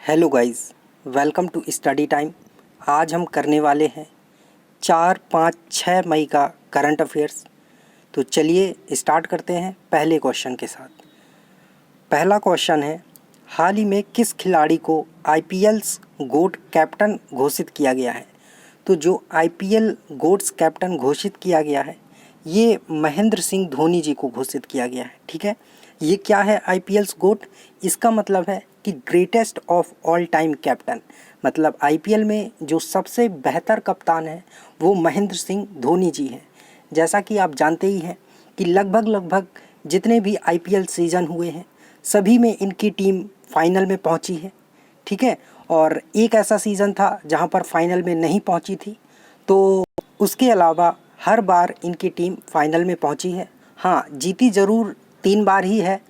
Hello guys, welcome to study time. आज हम करने वाले हैं 4, 5, 6 मई का करंट अफेयर्स। तो चलिए स्टार्ट करते हैं पहले क्वेश्चन के साथ। पहला क्वेश्चन है, हाल ही में किस खिलाड़ी को आईपीएल्स गोट कैप्टन घोषित किया गया है? तो जो आईपीएल गोट्स कैप्टन घोषित किया गया है, ये महेंद्र सिंह धोनी जी को घोषित किया गया है। ठीक है, ये क्या है आईपीएल्स गोट? इसका मतलब है कि greatest of all time captain, मतलब आईपीएल में जो सबसे बेहतर कप्तान है वो महेंद्र सिंह धोनी जी हैं। जैसा कि आप जानते ही हैं कि लगभग जितने भी आईपीएल सीज़न हुए हैं सभी में इनकी टीम फाइनल में पहुंची है। ठीक है, और एक ऐसा सीज़न था जहां पर फाइनल में नहीं पहुंची थी, तो उसके अलावा हर बार इनकी टीम फाइनल में पहुंची है। हाँ, जीती ज़रूर 3 बार ही है,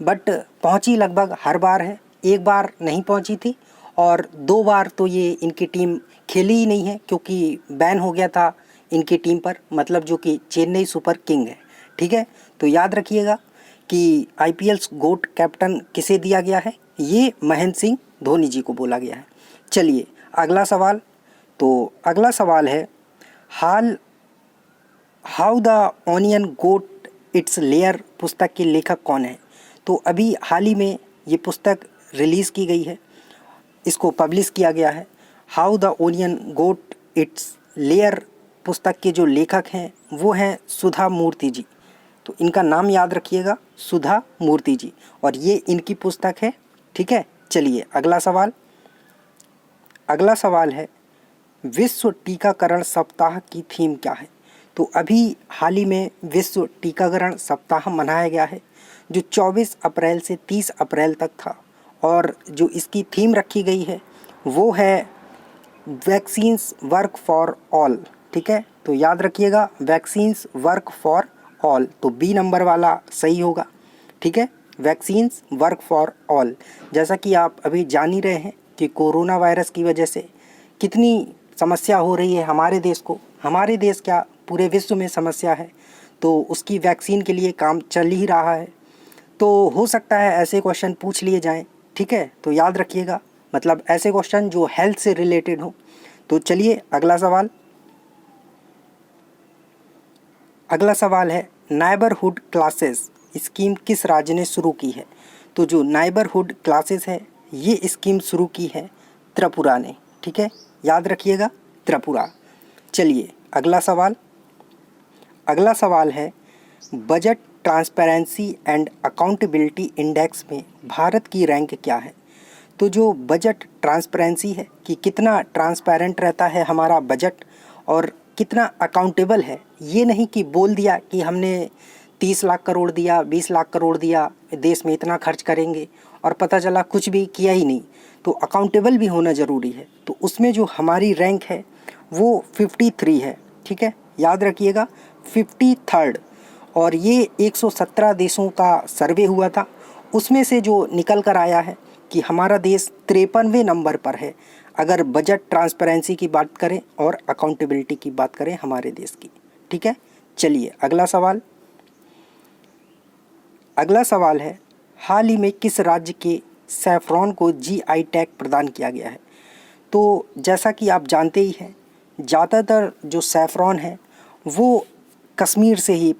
बट पहुंची लगभग हर बार है। एक बार नहीं पहुंची थी और 2 बार तो ये इनकी टीम खेली ही नहीं है क्योंकि बैन हो गया था इनकी टीम पर, मतलब जो कि चेन्नई सुपर किंग है। ठीक है, तो याद रखिएगा कि आईपीएल्स गोट कैप्टन किसे दिया गया है, ये महेंद्र सिंह धोनी जी को बोला गया है। चलिए अगला सवाल। तो अगला सवाल है, how the onion got its layer पुस्तक के लेखक कौन है? तो अभी हाल ही में ये पुस्तक रिलीज़ की गई है, इसको पब्लिश किया गया है। How the onion got its layer पुस्तक के जो लेखक हैं वो हैं सुधा मूर्ति जी। तो इनका नाम याद रखिएगा, सुधा मूर्ति जी, और ये इनकी पुस्तक है। ठीक है, चलिए अगला सवाल। अगला सवाल है, विश्व टीकाकरण सप्ताह की थीम क्या है? तो अभी हाल ही में विश्व टीकाकरण सप्ताह मनाया गया है जो 24 अप्रैल से 30 अप्रैल तक था, और जो इसकी थीम रखी गई है वो है वैक्सीन्स वर्क फॉर ऑल। ठीक है, तो याद रखिएगा वैक्सीन्स वर्क फॉर ऑल, तो बी नंबर वाला सही होगा। ठीक है, वैक्सीन्स वर्क फॉर ऑल। जैसा कि आप अभी जान ही रहे हैं कि कोरोना वायरस की वजह से कितनी समस्या हो रही है हमारे देश को, हमारे देश क्या पूरे विश्व में समस्या है, तो उसकी वैक्सीन के लिए काम चल ही रहा है। तो हो सकता है ऐसे क्वेश्चन पूछ लिए जाएं। ठीक है, तो याद रखिएगा, मतलब ऐसे क्वेश्चन जो हेल्थ से रिलेटेड हो। तो चलिए अगला सवाल। अगला सवाल है, नाइबरहुड क्लासेस स्कीम किस राज्य ने शुरू की है? तो जो नाइबरहुड क्लासेस है ये स्कीम शुरू की है त्रिपुरा ने। ठीक है, याद रखिएगा त्रिपुरा। चलिए अगला सवाल। अगला सवाल है, budget transparency and accountability index में भारत की रैंक क्या है? तो जो बजट ट्रांसपेरेंसी है कि कितना ट्रांसपेरेंट रहता है हमारा बजट और कितना अकाउंटेबल है, ये नहीं कि बोल दिया कि हमने 30 लाख करोड़ दिया, 20 लाख करोड़ दिया, देश में इतना खर्च करेंगे, और पता चला कुछ भी किया ही नहीं। तो अकाउंटेबल भी होना ज़रूरी है। तो उसमें जो हमारी रैंक है वो 53 है। ठीक है, याद रखिएगा 53rd, और ये 117 देशों का सर्वे हुआ था, उसमें से जो निकल कर आया है कि हमारा देश 53वें नंबर पर है अगर बजट ट्रांसपेरेंसी की बात करें और अकाउंटेबिलिटी की बात करें हमारे देश की। ठीक है, चलिए अगला सवाल। अगला सवाल है, हाल ही में किस राज्य के सैफरॉन को जीआई टैग प्रदान किया गया है? तो जैसा कि आप जानते ही हैं, ज़्यादातर जो सैफरॉन है वो कश्मीर से ही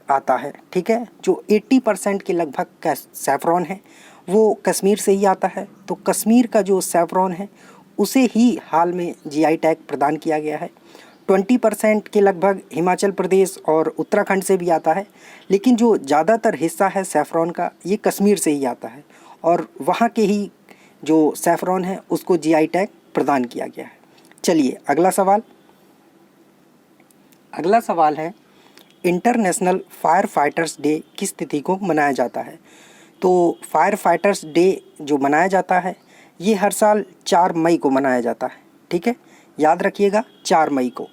आता है। ठीक है, जो 80% के लगभग सैफरॉन है वो कश्मीर से ही आता है। तो कश्मीर का जो सैफरॉन है उसे ही हाल में जीआई टैग प्रदान किया गया है। 20% के लगभग हिमाचल प्रदेश और उत्तराखंड से भी आता है, लेकिन जो ज़्यादातर हिस्सा है सैफरॉन का ये कश्मीर से ही आता है, और वहाँ के ही जो सैफरॉन है उसको जीआई टैग प्रदान किया गया है। चलिए अगला सवाल। अगला सवाल है, इंटरनेशनल फायर फाइटर्स डे किस तिथि को मनाया जाता है? तो फायर फाइटर्स डे जो मनाया जाता है ये हर साल 4 मई को मनाया जाता है। ठीक है, याद रखिएगा 4 मई को।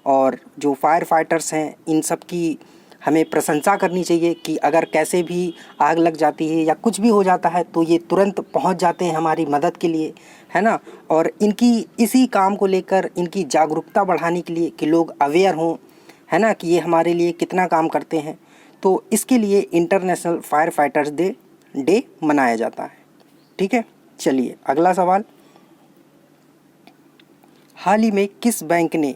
और जो फायर फाइटर्स हैं इन सब की हमें प्रशंसा करनी चाहिए कि अगर कैसे भी आग लग जाती है या कुछ भी हो जाता है तो ये तुरंत पहुंच जाते हैं हमारी मदद के लिए, है ना। और इनकी इसी काम को लेकर इनकी जागरूकता बढ़ाने के लिए कि लोग अवेयर हों, है ना, कि ये हमारे लिए कितना काम करते हैं, तो इसके लिए इंटरनेशनल फायर फाइटर्स डे मनाया जाता है। ठीक है, चलिए अगला सवाल, हाल ही में किस बैंक ने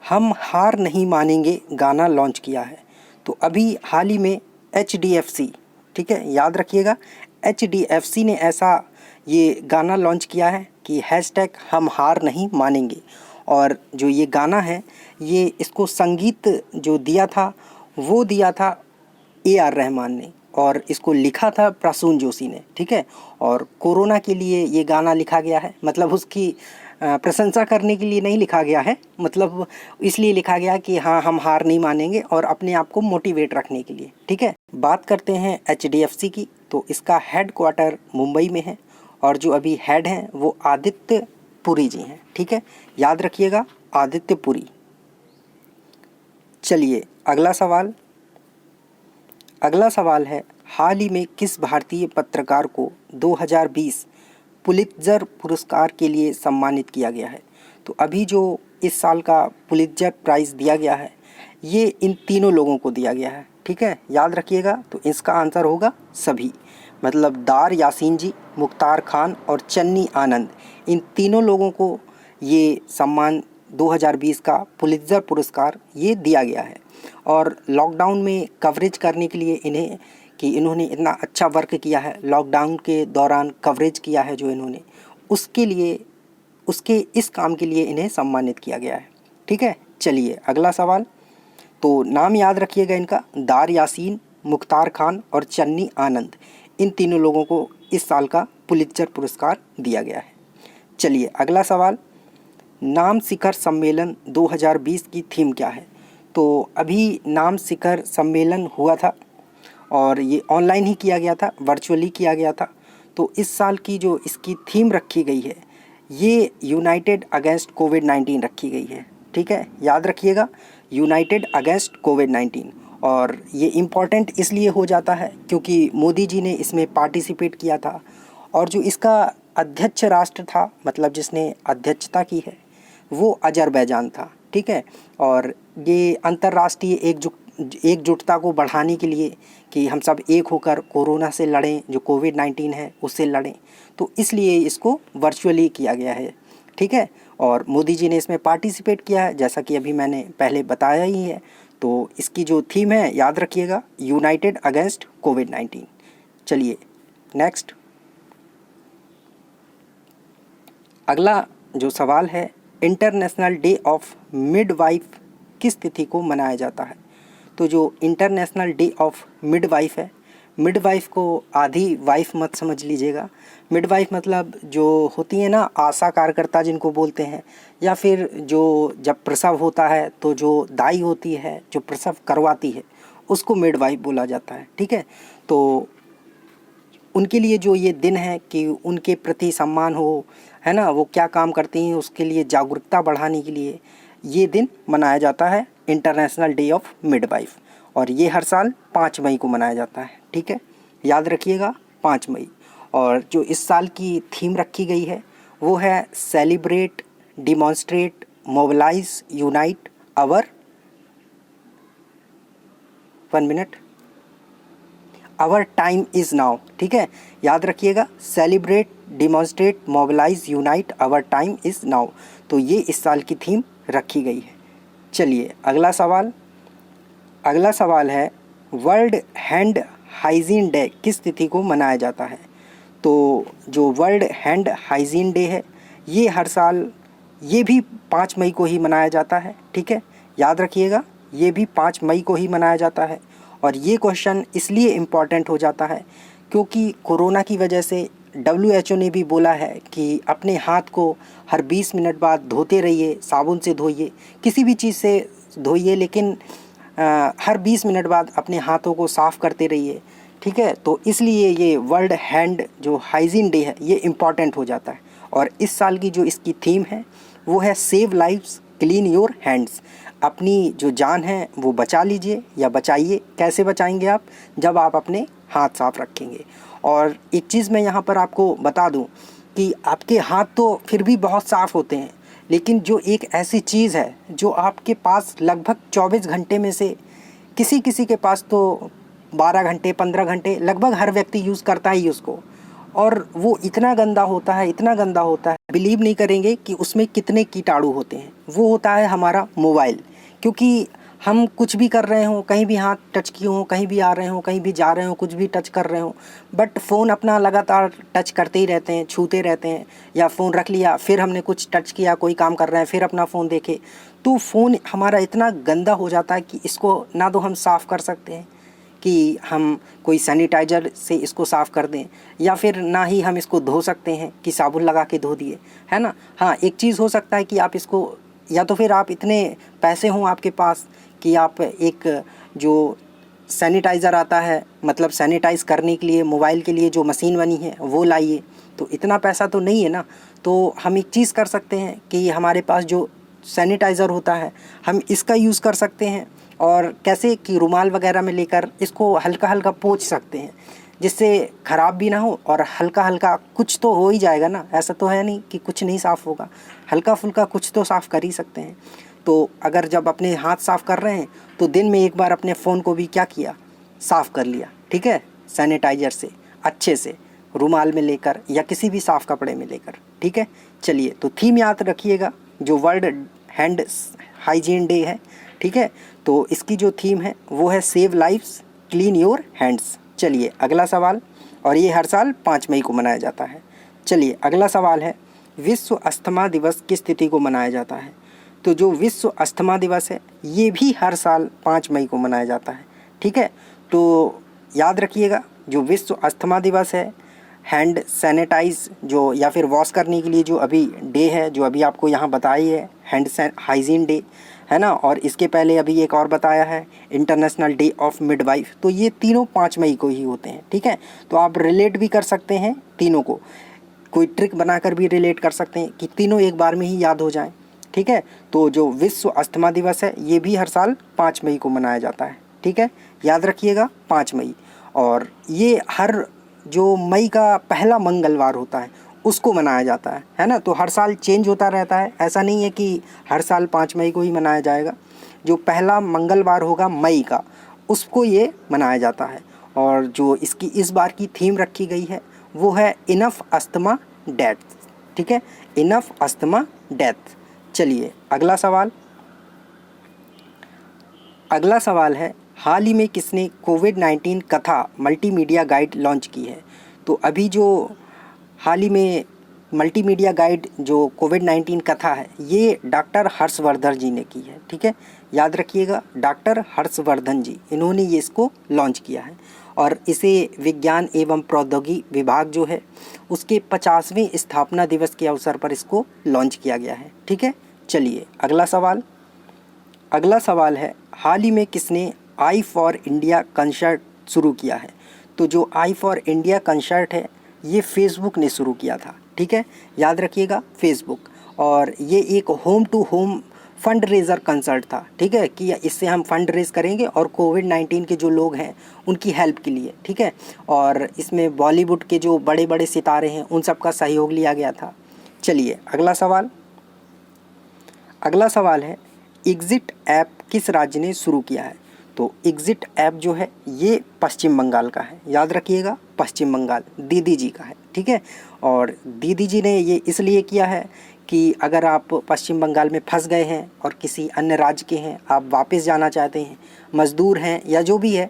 हम हार नहीं मानेंगे गाना लॉन्च किया है? तो अभी हाल ही में HDFC, ठीक है, याद रखिएगा, HDFC ने ऐसा ये गाना लॉन्च किया है कि हैशटैग हम हार नहीं मानेंगे। और जो ये गाना है, ये इसको संगीत जो दिया था वो दिया था AR रहमान ने, और इसको लिखा था प्रसून जोशी ने, ठीक है। और कोरोना के लिए ये गाना लिखा गया है, मतलब उसकी प्रशंसा करने के लिए नहीं लिखा गया है, मतलब इसलिए लिखा गया कि हाँ हम हार नहीं मानेंगे, और अपने आप को मोटिवेट रखने के लिए, ठीक है। बात करते हैं HDFC की, तो इसका हेड क्वार्टर मुंबई में है, और जो अभी हेड हैं वो आदित्य पुरी जी हैं, ठीक है, याद रखिएगा आदित्य पुरी। चलिए अगला सवाल है, हाल ही में किस भारतीय पत्रकार को 2020 पुलित्जर पुरस्कार के लिए सम्मानित किया गया है? तो अभी जो इस साल का पुलित्जर प्राइज़ दिया गया है, ये इन तीनों लोगों को दिया गया है, ठीक है, याद रखिएगा। तो इसका आंसर होगा सभी, मतलब दार यासीन जी, मुख्तार खान और चन्नी आनंद, इन तीनों लोगों को ये सम्मान 2020 का पुलित्जर पुरस्कार ये दिया गया है। और लॉकडाउन में कवरेज करने के लिए इन्हें, कि इन्होंने इतना अच्छा वर्क किया है, लॉकडाउन के दौरान कवरेज किया है जो इन्होंने, उसके लिए, उसके इस काम के लिए इन्हें सम्मानित किया गया है, ठीक है। चलिए अगला सवाल, तो नाम याद रखिएगा इनका, दार यासीन, मुख्तार खान और चन्नी आनंद, इन तीनों लोगों को इस साल का पुलित्जर पुरस्कार दिया गया है। चलिए अगला सवाल, नाम शिखर सम्मेलन 2020 की थीम क्या है? तो अभी नाम शिखर सम्मेलन हुआ था, और ये ऑनलाइन ही किया गया था, वर्चुअली किया गया था। तो इस साल की जो इसकी थीम रखी गई है, ये यूनाइटेड अगेंस्ट कोविड-19 रखी गई है, ठीक है, याद रखिएगा, यूनाइटेड अगेंस्ट कोविड-19। और ये इम्पॉर्टेंट इसलिए हो जाता है क्योंकि मोदी जी ने इसमें पार्टिसिपेट किया था, और जो इसका अध्यक्ष राष्ट्र था, मतलब जिसने अध्यक्षता की है, वो अजरबैजान था, ठीक है। और ये अंतर्राष्ट्रीय एकजुटता को बढ़ाने के लिए, कि हम सब एक होकर कोरोना से लड़ें, जो कोविड-19 है उससे लड़ें, तो इसलिए इसको वर्चुअली किया गया है, ठीक है। और मोदी जी ने इसमें पार्टिसिपेट किया है, जैसा कि अभी मैंने पहले बताया ही है। तो इसकी जो थीम है याद रखिएगा, यूनाइटेड अगेंस्ट कोविड-19। चलिए नेक्स्ट, अगला जो सवाल है, इंटरनेशनल डे ऑफ मिडवाइफ किस तिथि को मनाया जाता है? तो जो इंटरनेशनल डे ऑफ मिडवाइफ है, मिडवाइफ को आधी वाइफ मत समझ लीजिएगा, मिडवाइफ मतलब जो होती है ना आशा कार्यकर्ता जिनको बोलते हैं, या फिर जो जब प्रसव होता है तो जो दाई होती है जो प्रसव करवाती है, उसको मिडवाइफ बोला जाता है, ठीक है। तो उनके लिए जो ये दिन है कि उनके प्रति सम्मान हो, है ना, वो क्या काम करती हैं उसके लिए जागरूकता बढ़ाने के लिए ये दिन मनाया जाता है, इंटरनेशनल डे ऑफ मिडवाइफ। और ये हर साल 5 मई को मनाया जाता है, ठीक है, याद रखिएगा 5 मई। और जो इस साल की थीम रखी गई है वो है celebrate, demonstrate, mobilise, unite our, 1 minute, our time is now, ठीक है, याद रखिएगा, celebrate, demonstrate, mobilise, unite, our time is now. तो ये इस साल की थीम रखी गई है। चलिए अगला सवाल है, वर्ल्ड हैंड हाइजीन डे किस तिथि को मनाया जाता है? तो जो वर्ल्ड हैंड हाइजीन डे है, ये हर साल, ये भी 5 मई को ही मनाया जाता है, ठीक है, याद रखिएगा, ये भी 5 मई को ही मनाया जाता है। और ये क्वेश्चन इसलिए इम्पॉर्टेंट हो जाता है क्योंकि कोरोना की वजह से WHO ने भी बोला है कि अपने हाथ को हर 20 मिनट बाद धोते रहिए, साबुन से धोइए, किसी भी चीज़ से धोइए, लेकिन हर 20 मिनट बाद अपने हाथों को साफ़ करते रहिए, ठीक है। तो इसलिए ये वर्ल्ड हैंड जो हाइजीन डे है ये इम्पॉर्टेंट हो जाता है। और इस साल की जो इसकी थीम है वो है save lives, clean your hands, अपनी जो जान है वो बचा लीजिए या बचाइए। कैसे बचाएंगे आप? जब आप अपने हाथ साफ रखेंगे। और एक चीज़ मैं यहाँ पर आपको बता दूँ कि आपके हाथ तो फिर भी बहुत साफ़ होते हैं, लेकिन जो एक ऐसी चीज़ है जो आपके पास लगभग 24 घंटे में से किसी के पास तो 12 घंटे, 15 घंटे, लगभग हर व्यक्ति यूज़ करता ही उसको, और वो इतना गंदा होता है, इतना गंदा होता है, बिलीव नहीं करेंगे कि उसमें कितने कीटाणु होते हैं। वो होता है हमारा मोबाइल। क्योंकि हम कुछ भी कर रहे हों, कहीं भी हाथ टच किए हों, कहीं भी आ रहे हों, कहीं भी जा रहे हों, कुछ भी टच कर रहे हों, बट फ़ोन अपना लगातार टच करते ही रहते हैं, छूते रहते हैं। या फ़ोन रख लिया, फिर हमने कुछ टच किया, कोई काम कर रहे हैं, फिर अपना फ़ोन देखे, तो फ़ोन हमारा इतना गंदा हो जाता है कि इसको ना तो हम साफ़ कर सकते हैं कि हम कोई सैनिटाइज़र से इसको साफ़ कर दें, या फिर ना ही हम इसको धो सकते हैं कि साबुन लगा के धो दिए, है ना। हाँ, एक चीज़ हो सकता है कि आप इसको, या तो फिर आप इतने पैसे हों आपके पास कि आप एक जो सैनिटाइज़र आता है, मतलब सैनिटाइज़ करने के लिए मोबाइल के लिए जो मशीन बनी है वो लाइए। तो इतना पैसा तो नहीं है ना। तो हम एक चीज़ कर सकते हैं कि हमारे पास जो सैनिटाइज़र होता है हम इसका यूज़ कर सकते हैं। और कैसे कि रुमाल वगैरह में लेकर इसको हल्का हल्का पोंछ सकते हैं, जिससे ख़राब भी ना हो और हल्का हल्का कुछ तो हो ही जाएगा ना। ऐसा तो है नहीं कि कुछ नहीं साफ़ होगा, हल्का फुल्का कुछ तो साफ़ कर ही सकते हैं। तो अगर जब अपने हाथ साफ़ कर रहे हैं तो दिन में एक बार अपने फ़ोन को भी क्या किया, साफ़ कर लिया, ठीक है, सैनिटाइज़र से अच्छे से, रुमाल में लेकर या किसी भी साफ़ कपड़े में लेकर, ठीक है। चलिए, तो थीम याद रखिएगा, जो वर्ल्ड हैंड हाइजीन डे है, ठीक है। तो इसकी जो थीम है वो है save lives clean your hands. चलिए अगला सवाल, और ये हर साल 5 मई को मनाया जाता है। चलिए अगला सवाल है, विश्व अस्थमा दिवस किस तिथि को मनाया जाता है। तो जो विश्व अस्थमा दिवस है ये भी हर साल 5 मई को मनाया जाता है, ठीक है। तो याद रखिएगा, जो विश्व अस्थमा दिवस है, हैंड सैनिटाइज जो या फिर वॉश करने के लिए जो अभी डे है, जो अभी आपको यहाँ बताई है, हैंड हाइजीन डे, है ना। और इसके पहले अभी एक और बताया है, इंटरनेशनल डे ऑफ मिडवाइफ। तो ये तीनों 5 मई को ही होते हैं, ठीक है। तो आप रिलेट भी कर सकते हैं तीनों को, कोई ट्रिक बनाकर भी रिलेट कर सकते हैं कि तीनों एक बार में ही याद हो जाएं, ठीक है। तो जो विश्व अस्थमा दिवस है ये भी हर साल 5 मई को मनाया जाता है, ठीक है, याद रखिएगा 5 मई। और ये हर जो मई का पहला मंगलवार होता है उसको मनाया जाता है ना। तो हर साल चेंज होता रहता है, ऐसा नहीं है कि हर साल 5 मई को ही मनाया जाएगा। जो पहला मंगलवार होगा मई का उसको ये मनाया जाता है। और जो इसकी इस बार की थीम रखी गई है वो है इनफ अस्थमा डेथ, ठीक है, इनफ अस्थमा डेथ। चलिए अगला सवाल, अगला सवाल है, हाल ही में किसने कोविड-19 कथा मल्टीमीडिया गाइड लॉन्च की है। तो अभी जो हाल ही में मल्टीमीडिया गाइड जो कोविड-19 कथा है ये डॉक्टर हर्षवर्धन जी ने की है, ठीक है, याद रखिएगा, डॉक्टर हर्षवर्धन जी, इन्होंने ये इसको लॉन्च किया है। और इसे विज्ञान एवं प्रौद्योगिकी विभाग जो है उसके 50वें स्थापना दिवस के अवसर पर इसको लॉन्च किया गया है, ठीक है। चलिए अगला सवाल, अगला सवाल है, हाल ही में किसने आई फॉर इंडिया कंसर्ट शुरू किया है। तो जो आई फॉर इंडिया कंसर्ट है ये फेसबुक ने शुरू किया था, ठीक है, याद रखिएगा फेसबुक। और ये एक home to home fundraiser concert था, ठीक है, कि इससे हम फंड रेज़ करेंगे और कोविड-19 के जो लोग हैं उनकी हेल्प के लिए, ठीक है। और इसमें बॉलीवुड के जो बड़े बड़े सितारे हैं उन सब का सहयोग लिया गया था। चलिए अगला सवाल, अगला सवाल है, एग्ज़िट ऐप किस राज्य ने शुरू किया है। तो एग्ज़िट ऐप जो है ये पश्चिम बंगाल का है, याद रखिएगा, पश्चिम बंगाल, दीदी जी का है, ठीक है। और दीदी जी ने ये इसलिए किया है कि अगर आप पश्चिम बंगाल में फंस गए हैं और किसी अन्य राज्य के हैं, आप वापस जाना चाहते हैं, मज़दूर हैं या जो भी है,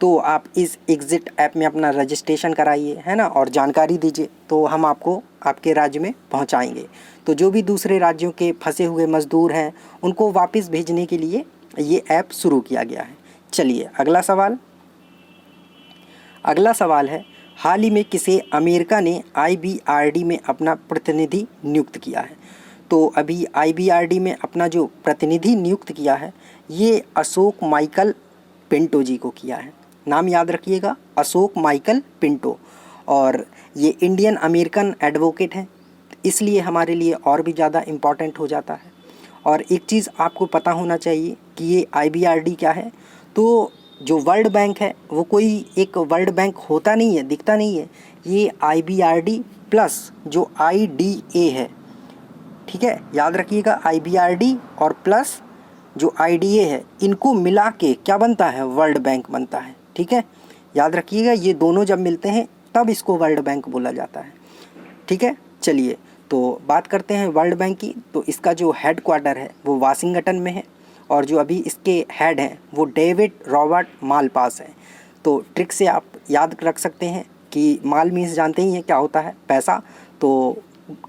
तो आप इस एग्ज़िट ऐप में अपना रजिस्ट्रेशन कराइए, है ना, और जानकारी दीजिए, तो हम आपको आपके राज्य में पहुंचाएंगे। तो जो भी दूसरे राज्यों के फंसे हुए मज़दूर हैं उनको वापस भेजने के लिए ये ऐप शुरू किया गया है। चलिए अगला सवाल, अगला सवाल है, हाल ही में किसे अमेरिका ने IBRD में अपना प्रतिनिधि नियुक्त किया है। तो अभी IBRD में अपना जो प्रतिनिधि नियुक्त किया है ये अशोक माइकल पिंटो जी को किया है, नाम याद रखिएगा, अशोक माइकल पिंटो। और ये इंडियन अमेरिकन एडवोकेट हैं, इसलिए हमारे लिए और भी ज़्यादा इम्पॉर्टेंट हो जाता है। और एक चीज़ आपको पता होना चाहिए कि ये IBRD क्या है। तो जो वर्ल्ड बैंक है वो कोई एक वर्ल्ड बैंक होता नहीं है, दिखता नहीं है, ये IBRD प्लस जो IDA है, ठीक है, याद रखिएगा, IBRD और प्लस जो IDA है इनको मिला के क्या बनता है, वर्ल्ड बैंक बनता है, ठीक है, याद रखिएगा। ये दोनों जब मिलते हैं तब इसको वर्ल्ड बैंक बोला जाता है। ठीक है, चलिए तो बात करते हैं वर्ल्ड बैंक की। तो इसका जो हेड क्वार्टर है वो वाशिंगटन में है, और जो अभी इसके हेड हैं वो डेविड रॉबर्ट मालपास हैं। तो ट्रिक से आप याद रख सकते हैं कि माल मीन्स जानते ही हैं क्या होता है, पैसा। तो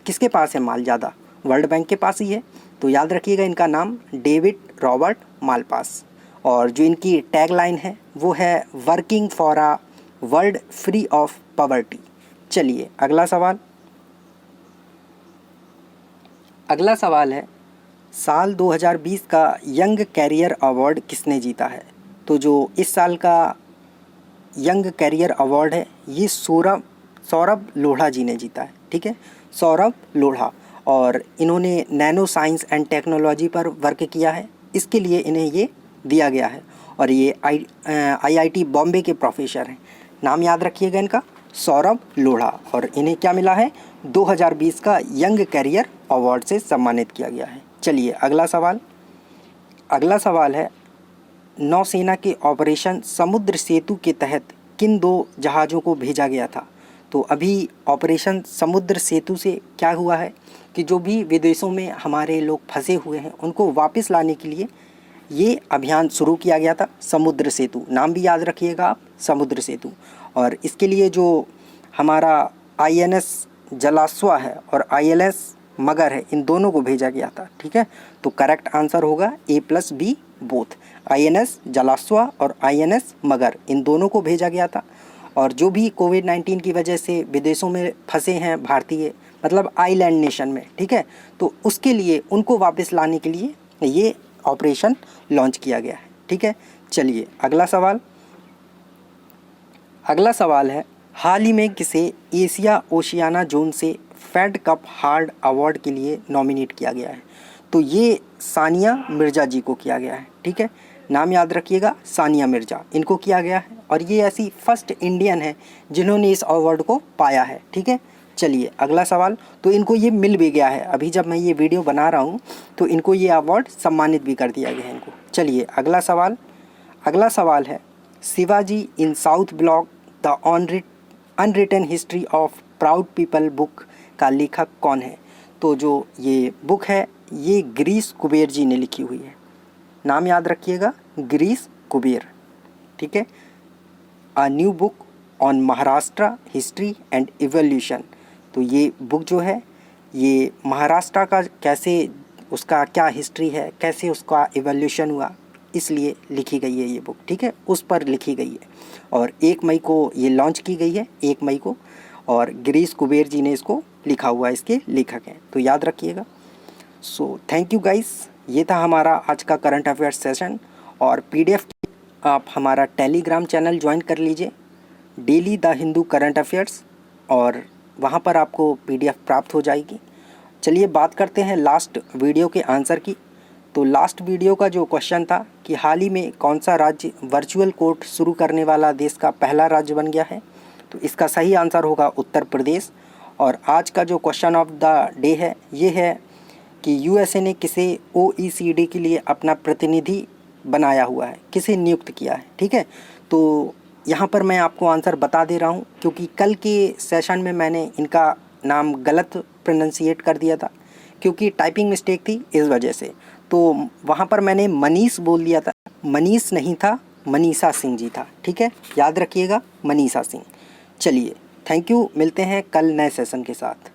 किसके पास है माल ज़्यादा? वर्ल्ड बैंक के पास ही है। तो याद रखिएगा इनका नाम डेविड रॉबर्ट मालपास। और जो इनकी टैग लाइन है वो है working for a world free of poverty. चलिए अगला सवाल। अगला सवाल है, साल 2020 का यंग कैरियर अवार्ड किसने जीता है? तो जो इस साल का यंग कैरियर अवार्ड है ये सौरभ लोढ़ा जी ने जीता है। ठीक है, सौरभ लोढ़ा। और इन्होंने नैनो साइंस एंड टेक्नोलॉजी पर वर्क किया है, इसके लिए इन्हें ये दिया गया है। और ये IIT बॉम्बे के प्रोफेसर हैं। नाम याद रखिएगा इनका, सौरभ लोढ़ा। और इन्हें क्या मिला है? 2020 का यंग कैरियर अवार्ड से सम्मानित किया गया है। चलिए अगला सवाल। अगला सवाल है, नौसेना के ऑपरेशन समुद्र सेतु के तहत किन 2 जहाज़ों को भेजा गया था? तो अभी ऑपरेशन समुद्र सेतु से क्या हुआ है कि जो भी विदेशों में हमारे लोग फंसे हुए हैं उनको वापस लाने के लिए ये अभियान शुरू किया गया था, समुद्र सेतु। नाम भी याद रखिएगा आप, समुद्र सेतु। और इसके लिए जो हमारा INS जलाश्वा है और ILS मगर है, इन दोनों को भेजा गया था। ठीक है, तो करेक्ट आंसर होगा A+B बोथ। INS जलाश्वा और INS मगर, इन दोनों को भेजा गया था। और जो भी कोविड-19 की वजह से विदेशों में फंसे हैं भारतीय, मतलब आइलैंड नेशन में, ठीक है, तो उसके लिए उनको वापस लाने के लिए ये ऑपरेशन लॉन्च किया गया है। ठीक है, चलिए अगला सवाल। अगला सवाल है, हाल ही में किसे एशिया ओशियाना जोन से फेड कप हार्ड अवार्ड के लिए नॉमिनेट किया गया है? तो ये सानिया मिर्ज़ा जी को किया गया है। ठीक है, नाम याद रखिएगा, सानिया मिर्ज़ा, इनको किया गया है। और ये ऐसी फर्स्ट इंडियन है जिन्होंने इस अवार्ड को पाया है। ठीक है, चलिए अगला सवाल। तो इनको ये मिल भी गया है, अभी जब मैं ये वीडियो बना रहा हूँ तो इनको ये अवार्ड सम्मानित भी कर दिया गया है इनको। चलिए अगला सवाल। अगला सवाल है, Shivaji in South Block the unwritten history of proud people book का लेखक कौन है? तो जो ये बुक है ये गिरीश कुबेर जी ने लिखी हुई है। नाम याद रखिएगा, गिरीश कुबेर। ठीक है, a new book on Maharashtra history and evolution. तो ये बुक जो है ये महाराष्ट्र का कैसे, उसका क्या हिस्ट्री है, कैसे उसका इवोल्यूशन हुआ, इसलिए लिखी गई है ये बुक। ठीक है, उस पर लिखी गई है। और 1 मई को ये लॉन्च की गई है, 1 मई को। और गिरीश कुबेर जी ने इसको लिखा हुआ है, इसके लेखक हैं, तो याद रखिएगा। सो थैंक यू गाइस, ये था हमारा आज का करंट अफेयर्स सेशन। और PDF आप हमारा टेलीग्राम चैनल ज्वाइन कर लीजिए, daily the Hindu current affairs, और वहाँ पर आपको PDF प्राप्त हो जाएगी। चलिए बात करते हैं लास्ट वीडियो के आंसर की। तो लास्ट वीडियो का जो क्वेश्चन था कि हाल ही में कौन सा राज्य वर्चुअल कोर्ट शुरू करने वाला देश का पहला राज्य बन गया है? तो इसका सही आंसर होगा उत्तर प्रदेश। और आज का जो क्वेश्चन ऑफ द डे है ये है कि USA ने किसे OECD के लिए अपना प्रतिनिधि बनाया हुआ है, किसे नियुक्त किया है? ठीक है, तो यहाँ पर मैं आपको आंसर बता दे रहा हूँ क्योंकि कल के सेशन में मैंने इनका नाम गलत प्रोनाउंसिएट कर दिया था क्योंकि टाइपिंग मिस्टेक थी, इस वजह से। तो वहाँ पर मैंने मनीष बोल दिया था, मनीष नहीं था, मनीषा सिंह जी था। ठीक है, याद रखिएगा, मनीषा सिंह। चलिए थैंक यू, मिलते हैं कल नए सेशन के साथ।